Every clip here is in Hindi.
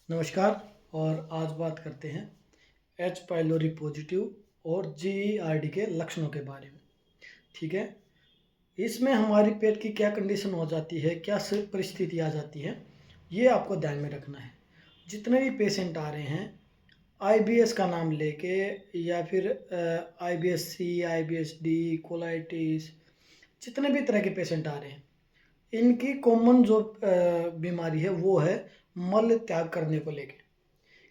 नमस्कार। और आज बात करते हैं एच पाइलोरी पॉजिटिव और जीईआरडी के लक्षणों के बारे में। ठीक है, इसमें हमारी पेट की क्या कंडीशन हो जाती है, क्या परिस्थिति आ जाती है, ये आपको ध्यान में रखना है। जितने भी पेशेंट आ रहे हैं आईबीएस का नाम लेके या फिर आईबीएस-सी, आईबीएस-डी, कोलाइटिस, जितने भी तरह के पेशेंट आ रहे हैं, इनकी कॉमन जो बीमारी है वो है मल त्याग करने को लेके,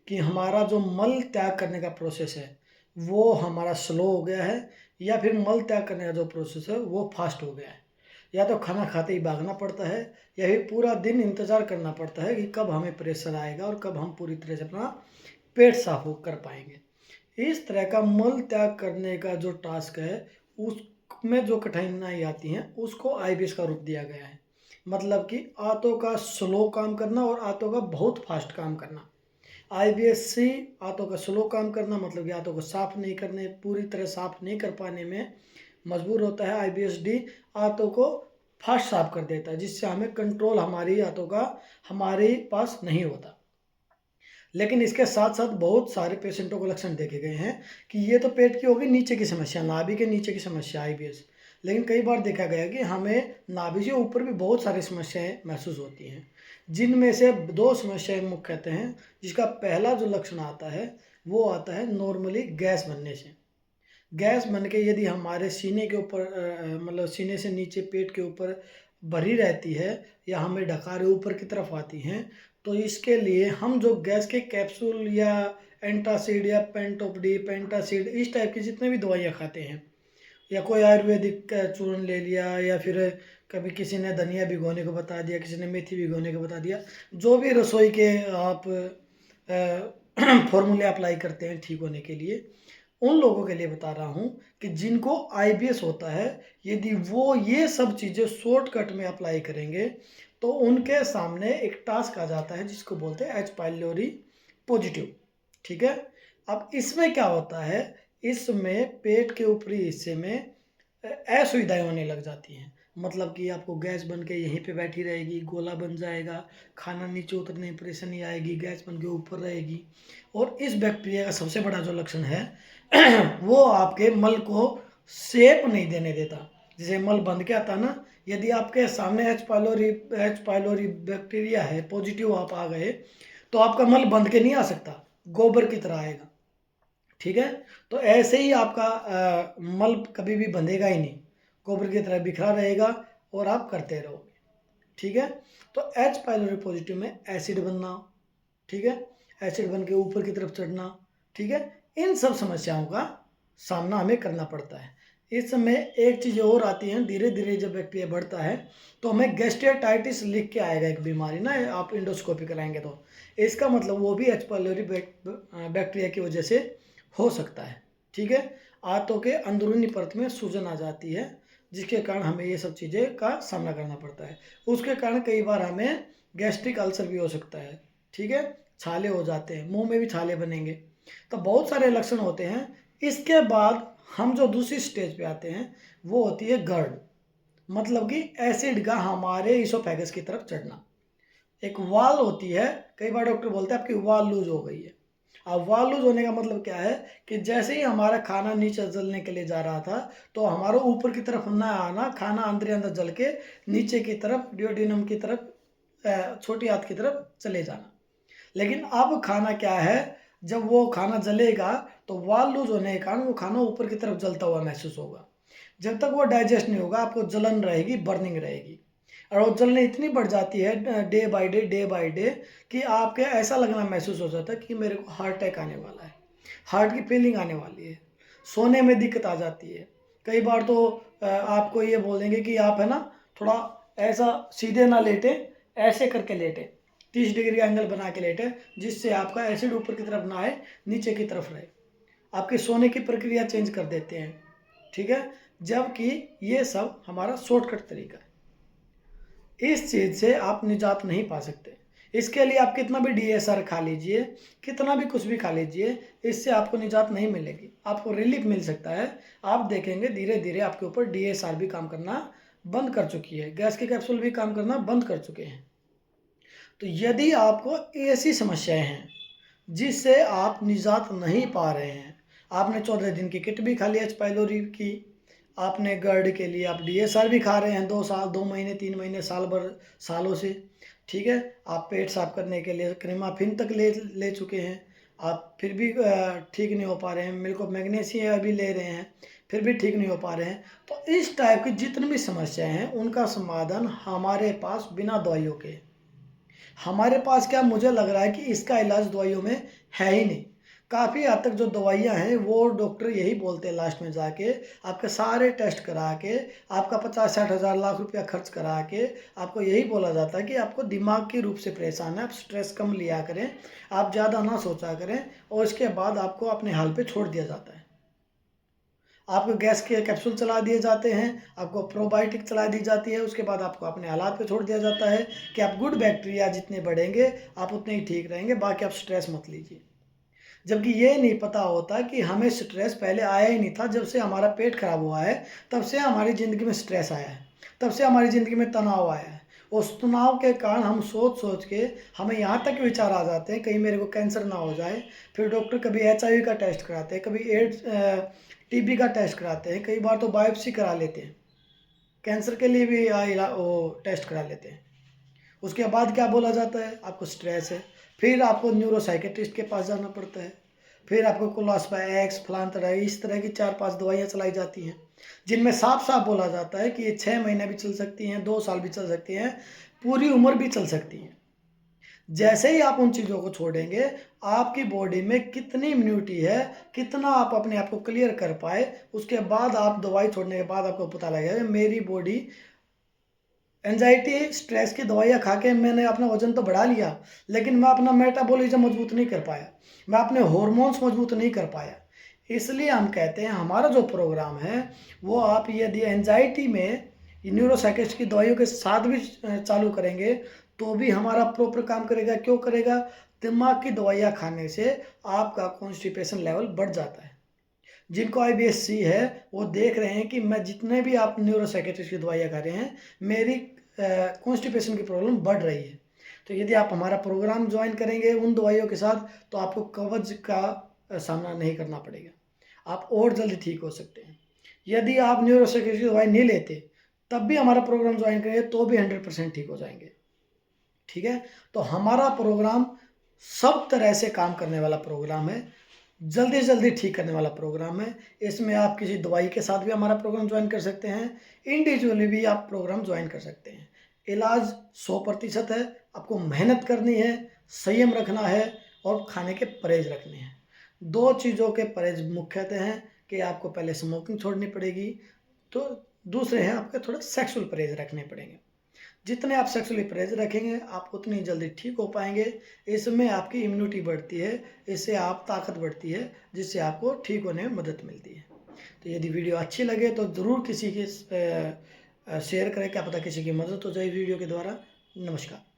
कि हमारा जो मल त्याग करने का प्रोसेस है वो हमारा स्लो हो गया है, या फिर मल त्याग करने का जो प्रोसेस है वो फास्ट हो गया है। या तो खाना खाते ही भागना पड़ता है, या फिर पूरा दिन इंतज़ार करना पड़ता है कि कब हमें प्रेशर आएगा और कब हम पूरी तरह से अपना पेट साफ कर पाएंगे। इस तरह का मल त्याग करने का जो टास्क है उसमें जो कठिनाई आती हैं उसको आईबीएस का रूप दिया गया है। मतलब कि आंतों का स्लो काम करना और आंतों का बहुत फास्ट काम करना। आईबीएस-सी आंतों का स्लो काम करना, मतलब कि आंतों को साफ नहीं करने, पूरी तरह साफ नहीं कर पाने में मजबूर होता है। आईबीएस-डी आंतों को फास्ट साफ कर देता है, जिससे हमें कंट्रोल हमारी आंतों का हमारे पास नहीं होता। लेकिन इसके साथ साथ बहुत सारे पेशेंटों को लक्षण देखे गए हैं कि ये तो पेट की होगी नीचे की समस्या, नाभि के नीचे की समस्या आईबीएस। लेकिन कई बार देखा गया कि हमें नाभि से ऊपर भी बहुत सारी समस्याएं महसूस होती हैं, जिनमें से दो समस्याएं मुख्यतः हैं। जिसका पहला जो लक्षण आता है वो आता है नॉर्मली गैस बनने से। गैस बन के यदि हमारे सीने के ऊपर मतलब सीने से नीचे पेट के ऊपर भरी रहती है या हमें डकारें ऊपर की तरफ आती हैं, तो इसके लिए हम जो गैस के कैप्सूल या एंटासिड या पेंटोपडी, पेंटासिड, इस टाइप की जितने भी दवाइयाँ खाते हैं, या कोई आयुर्वेदिक का चूर्ण ले लिया, या फिर कभी किसी ने धनिया भिगोने को बता दिया, किसी ने मेथी भिगोने को बता दिया, जो भी रसोई के आप फॉर्मूले अप्लाई करते हैं ठीक होने के लिए, उन लोगों के लिए बता रहा हूँ कि जिनको आईबीएस होता है, यदि वो ये सब चीज़ें शॉर्टकट में अप्लाई करेंगे तो उनके सामने एक टास्क आ जाता है जिसको बोलते हैं एच पाइलोरी पॉजिटिव। ठीक है, अब इसमें क्या होता है, इसमें पेट के ऊपरी हिस्से में असुविधाएं होने लग जाती हैं। मतलब कि आपको गैस बन के यहीं पे बैठी रहेगी, गोला बन जाएगा, खाना नीचे उतरने में परेशानी आएगी, गैस बन के ऊपर रहेगी। और इस बैक्टीरिया का सबसे बड़ा जो लक्षण है वो आपके मल को शेप नहीं देने देता। जैसे मल बंध के आता ना, यदि आपके सामने एच पाइलोरी बैक्टीरिया है पॉजिटिव, आप आ गए तो आपका मल बंध के नहीं आ सकता, गोबर की तरह आएगा। ठीक है, तो ऐसे ही आपका मल कभी भी बंधेगा ही नहीं, गोबर की तरह बिखरा रहेगा और आप करते रहोगे। ठीक है, तो एच पाइलोरी पॉजिटिव में एसिड बनना, ठीक है, एसिड बन के ऊपर की तरफ चढ़ना, ठीक है, इन सब समस्याओं का सामना हमें करना पड़ता है। इस समय एक चीज़ और आती है, धीरे धीरे जब बैक्टीरिया बढ़ता है तो हमें गैस्ट्रियोटाइटिस लिख के आएगा एक बीमारी ना, आप इंडोस्कोपी कराएंगे तो इसका मतलब वो भी एच पाइलोरी बैक्टीरिया की वजह से हो सकता है। ठीक है, आंतों के अंदरूनी परत में सूजन आ जाती है, जिसके कारण हमें ये सब चीज़ें का सामना करना पड़ता है। उसके कारण कई बार हमें गैस्ट्रिक अल्सर भी हो सकता है। ठीक है, छाले हो जाते हैं, मुंह में भी छाले बनेंगे, तो बहुत सारे लक्षण होते हैं। इसके बाद हम जो दूसरी स्टेज पे आते हैं वो होती है गर्ड, मतलब कि एसिड का हमारे इसोफेगस की तरफ चढ़ना। एक वाल होती है, कई बार डॉक्टर बोलते हैं आपकी वाल लूज हो गई है। अब वाल लूज होने का मतलब क्या है कि जैसे ही हमारा खाना नीचे जलने के लिए जा रहा था तो हमारा ऊपर की तरफ ना आना, खाना अंदर अंदर जल के नीचे की तरफ डिओडिनम की तरफ, छोटी आंत की तरफ चले जाना। लेकिन अब खाना क्या है, जब वो खाना जलेगा तो वाल लूज होने के कारण वो खाना ऊपर की तरफ जलता हुआ महसूस होगा। जब तक वो डाइजेस्ट नहीं होगा आपको जलन रहेगी, बर्निंग रहेगी, और वो जलने इतनी बढ़ जाती है डे बाय डे कि आपके ऐसा लगना महसूस हो जाता है कि मेरे को हार्ट अटैक आने वाला है, हार्ट की फीलिंग आने वाली है, सोने में दिक्कत आ जाती है। कई बार तो आपको ये बोलेंगे कि आप है ना थोड़ा ऐसा सीधे ना लेटे, ऐसे करके लेटे, 30 डिग्री एंगल बना के लेटे, जिससे आपका एसिड ऊपर की तरफ ना आए, नीचे की तरफ रहे। आपके सोने की प्रक्रिया चेंज कर देते हैं। ठीक है, जबकि ये सब हमारा शॉर्टकट तरीका है, इस चीज़ से आप निजात नहीं पा सकते। इसके लिए आप कितना भी डीएसआर खा लीजिए, कितना भी कुछ भी खा लीजिए, इससे आपको निजात नहीं मिलेगी। आपको रिलीफ मिल सकता है, आप देखेंगे धीरे धीरे आपके ऊपर डीएसआर भी काम करना बंद कर चुकी है, गैस के कैप्सूल भी काम करना बंद कर चुके हैं। तो यदि आपको ऐसी समस्याएं हैं जिससे आप निजात नहीं पा रहे हैं, आपने 14 दिन की किट भी खा ली एच पाइलोरी की, आपने गर्ड के लिए आप डीएसआर भी खा रहे हैं 2 साल, 2 महीने, 3 महीने, साल भर, सालों से, ठीक है। आप पेट साफ करने के लिए क्रीमाफिन तक ले ले चुके हैं, आप फिर भी ठीक नहीं हो पा रहे हैं। मेरे को मैग्नीशियम अभी ले रहे हैं, फिर भी ठीक नहीं हो पा रहे हैं। तो इस टाइप की जितनी भी समस्याएं हैं उनका समाधान हमारे पास बिना दवाइयों के, हमारे पास क्या, मुझे लग रहा है कि इसका इलाज दवाइयों में है ही नहीं। काफ़ी हद तक जो दवाइयाँ हैं वो डॉक्टर यही बोलते हैं लास्ट में जाके, आपके सारे टेस्ट करा के, आपका 50-60 हज़ार लाख रुपया खर्च करा के आपको यही बोला जाता है कि आपको दिमाग के रूप से परेशान है, आप स्ट्रेस कम लिया करें, आप ज़्यादा ना सोचा करें, और इसके बाद आपको अपने हाल पे छोड़ दिया जाता है। आपको गैस के कैप्सूल चला दिए जाते हैं, आपको प्रोबायोटिक चला दी जाती है, उसके बाद आपको अपने हालात पे छोड़ दिया जाता है कि आप गुड बैक्टीरिया जितने बढ़ेंगे आप उतने ही ठीक रहेंगे, बाकी आप स्ट्रेस मत लीजिए। जबकि ये नहीं पता होता कि हमें स्ट्रेस पहले आया ही नहीं था। जब से हमारा पेट खराब हुआ है तब से हमारी ज़िंदगी में स्ट्रेस आया है, तब से हमारी ज़िंदगी में तनाव आया है। उस तनाव के कारण हम सोच सोच के हमें यहाँ तक विचार आ जाते हैं कहीं मेरे को कैंसर ना हो जाए। फिर डॉक्टर कभी HIV का टेस्ट कराते हैं, कभी एड्स TB का टेस्ट कराते हैं, कई बार तो बायोप्सी करा लेते हैं, कैंसर के लिए भी वो टेस्ट करा लेते हैं। उसके बाद क्या बोला जाता है, आपको स्ट्रेस है। फिर आपको न्यूरोसाइकेट्रिस्ट के पास जाना पड़ता है, फिर आपको क्लोरास्पा एक्स फलान तरह इस तरह की 4-5 दवाइयाँ चलाई जाती हैं, जिनमें साफ साफ बोला जाता है कि ये 6 महीने भी चल सकती हैं, 2 साल भी चल सकती हैं, पूरी उम्र भी चल सकती हैं। जैसे ही आप उन चीज़ों को छोड़ेंगे, आपकी बॉडी में कितनी इम्यूनिटी है, कितना आप अपने आप को क्लियर कर पाए, उसके बाद आप दवाई छोड़ने के बाद आपको पता लगेगा मेरी बॉडी एंजाइटी स्ट्रेस की दवाइयाँ खा के मैंने अपना वजन तो बढ़ा लिया, लेकिन मैं अपना मेटाबॉलिज्म मजबूत नहीं कर पाया, मैं अपने हार्मोन्स मजबूत नहीं कर पाया। इसलिए हम कहते हैं हमारा जो प्रोग्राम है वो आप यदि एंजाइटी में न्यूरोसाइकियाट्रिस्ट की दवाइयों के साथ भी चालू करेंगे तो भी हमारा प्रॉपर काम करेगा। क्यों करेगा? दिमाग की दवाइयाँ खाने से आपका कॉन्स्टिपेशन लेवल बढ़ जाता है। जिनको IBS-C है वो देख रहे हैं कि मैं जितने भी आप न्यूरोसाइकियाट्रिस्ट की दवाइयाँ खा रहे हैं, मेरी कॉन्स्टिपेशन की प्रॉब्लम बढ़ रही है। तो यदि आप हमारा प्रोग्राम ज्वाइन करेंगे उन दवाइयों के साथ तो आपको कब्ज का सामना नहीं करना पड़ेगा, आप और जल्दी ठीक हो सकते हैं। यदि आप न्यूरोसाइकियाट्रिस्ट की दवाई नहीं लेते तब भी हमारा प्रोग्राम ज्वाइन करेंगे तो भी 100% ठीक हो जाएंगे, ठीक है। तो हमारा प्रोग्राम सब तरह से काम करने वाला प्रोग्राम है, जल्दी से जल्दी ठीक करने वाला प्रोग्राम है। इसमें आप किसी दवाई के साथ भी हमारा प्रोग्राम ज्वाइन कर सकते हैं, इंडिविजुअली भी आप प्रोग्राम ज्वाइन कर सकते हैं। इलाज 100% है, आपको मेहनत करनी है, संयम रखना है और खाने के परहेज रखने हैं। 2 चीज़ों के परहेज मुख्यतः हैं कि आपको पहले स्मोकिंग छोड़नी पड़ेगी, तो दूसरे हैं आपके थोड़ा सेक्सुअल परहेज रखने पड़ेंगे। जितने आप सेक्सुअली परहेज रखेंगे आप उतनी जल्दी ठीक हो पाएंगे। इसमें आपकी इम्यूनिटी बढ़ती है, इससे आप ताकत बढ़ती है, जिससे आपको ठीक होने में मदद मिलती है। तो यदि वीडियो अच्छी लगे तो ज़रूर किसी के शेयर करें, क्या पता किसी की मदद हो जाए वीडियो के द्वारा। नमस्कार।